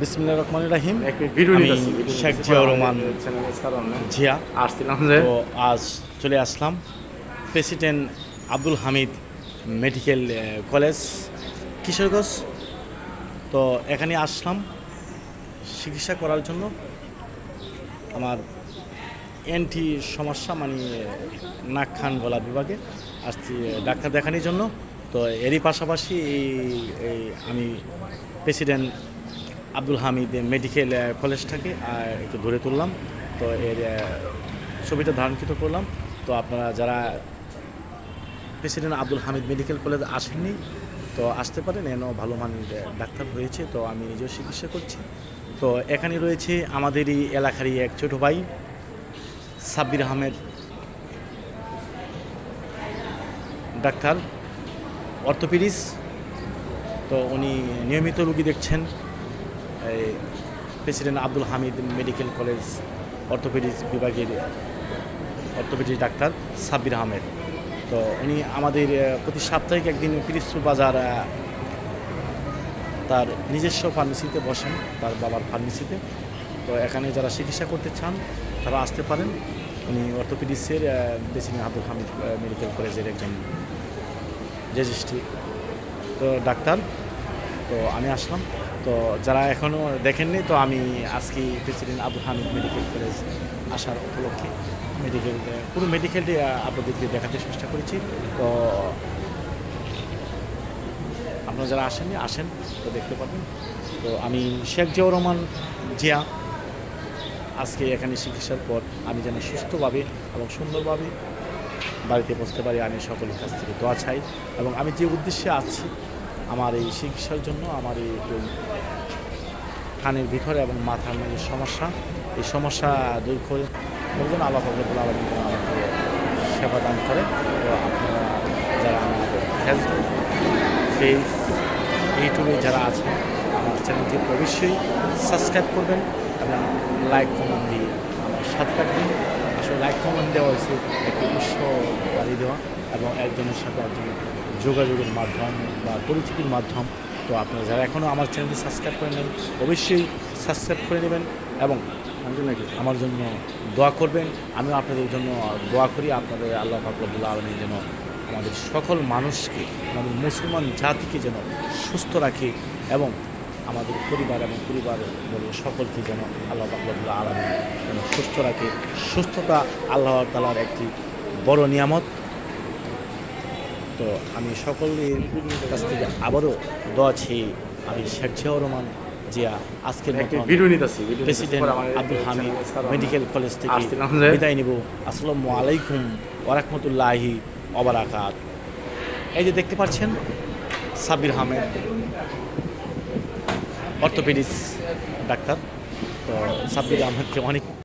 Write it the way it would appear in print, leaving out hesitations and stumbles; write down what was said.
বিসমিল্লাহির রহমানির রহিম। আমি শেখ জিয়াউর রহমান জিয়া। আসছিলাম যে তো আজ চলে আসলাম president Abdul Hamid medical college Kishoreganj. তো এখানে আসলাম চিকিৎসা করার জন্য। আমার এনটি সমস্যা মানে নাক কান গলা বিভাগে আসছি ডাক্তার দেখানোর জন্য। তো এরই পাশাপাশি আমি প্রেসিডেন্ট আব্দুল হামিদ মেডিকেল কলেজটাকে একটু ধরে তুললাম। তো এর ছবিটা ধারণকৃত করলাম। তো আপনারা যারা president Abdul Hamid medical college আসেননি তো আসতে পারেন, এনে ভালো মানের ডাক্তার হয়েছে। তো আমি নিজেও চিকিৎসা করছি। তো এখানে রয়েছে আমাদেরই এলাকারই এক ছোটো ভাই সাব্বির আহমেদ ডাক্তার, অর্থোপেডিক্স। তো উনি নিয়মিত রুগী দেখছেন এই president Abdul Hamid medical college orthopaedics বিভাগের অর্থোপেডিক্স ডাক্তার সাব্বির আহমেদ। তো উনি আমাদের প্রতি সাপ্তাহিক একদিন পিরিজপুর বাজার তার নিজস্ব ফার্মেসিতে বসেন, তার বাবার ফার্মেসিতে। তো এখানে যারা চিকিৎসা করতে চান তারা আসতে পারেন। উনি অর্থোপেডিক্সের প্রেসিডেন্ট আব্দুল হামিদ মেডিকেল কলেজের একজন রেজিস্ট্রি তো ডাক্তার। তো আমি আসলাম। তো যারা এখনও দেখেননি, তো আমি আজকে president Abdul Hamid medical college আসার উপলক্ষে পুরো মেডিকেলটি আপনাদেরকে দেখাতে চেষ্টা করেছি। তো আপনারা যারা আসেননি আসেন, তো দেখতে পাবেন। তো আমি শেখ জিয়াউর রহমান জিয়া আজকে এখানে চিকিৎসার পর আমি যেন সুস্থভাবে এবং সুন্দরভাবে বাড়িতে বসতে পারি, আমি সকলের কাছ থেকে দোয়া চাই। এবং আমি যে উদ্দেশ্যে আছি আমার এই চিকিৎসার জন্য, আমার এই কানের ভিতরে এবং মাথার যে সমস্যা, এই সমস্যা দূর করে বলবেন আল্লাহ রব্বুল আলামিন আমাকে সেবা দান করে। তো আপনারা যারা আমাদের ফেসবুক পেজ ইউটিউবে যারা আছেন আমার চ্যানেলটি অবশ্যই সাবস্ক্রাইব করবেন এবং লাইক কমেন্ট দিয়ে আমার সাথে থাকবেন। আসলে লাইক কমেন্ট দেওয়া হয়েছে একটি উৎসাহ বাড়িয়ে দেওয়া এবং একজনের সাথে একজন যোগাযোগের মাধ্যম বা পরিচিতির মাধ্যম। তো আপনারা যারা এখনও আমার চ্যানেলটি সাবস্ক্রাইব করে নেন অবশ্যই সাবস্ক্রাইব করে নেবেন এবং আমার জন্য দোয়া করবেন। আমিও আপনাদের জন্য দোয়া করি, আপনাদের আল্লাহ পাক রব্বুল আলামিন যেন আমাদের সকল মানুষকে, আমাদের মুসলমান জাতিকে যেন সুস্থ রাখে এবং আমাদের পরিবার এবং পরিবার বলে সকলকে যেন আল্লাহ পাক রব্বুল আলামিন যেন সুস্থ রাখে। সুস্থতা আল্লাহ তাআলার একটি বড় নিয়ামত। তো আমি সকলের কাছ থেকে আবারও দোয়া চেয়ে আমি শেখ জিয়াউর রহমান জিয়া আজকের president Abdul Hamid medical college থেকে বিদায় নিব। আসসালামু আলাইকুম ওয়া রাহমাতুল্লাহি ওয়া বারাকাতুহু। এই যে দেখতে পাচ্ছেন সাব্বির আহমেদ অর্থোপেডিক্স ডাক্তার। তো সাব্বির আহমেদকে অনেক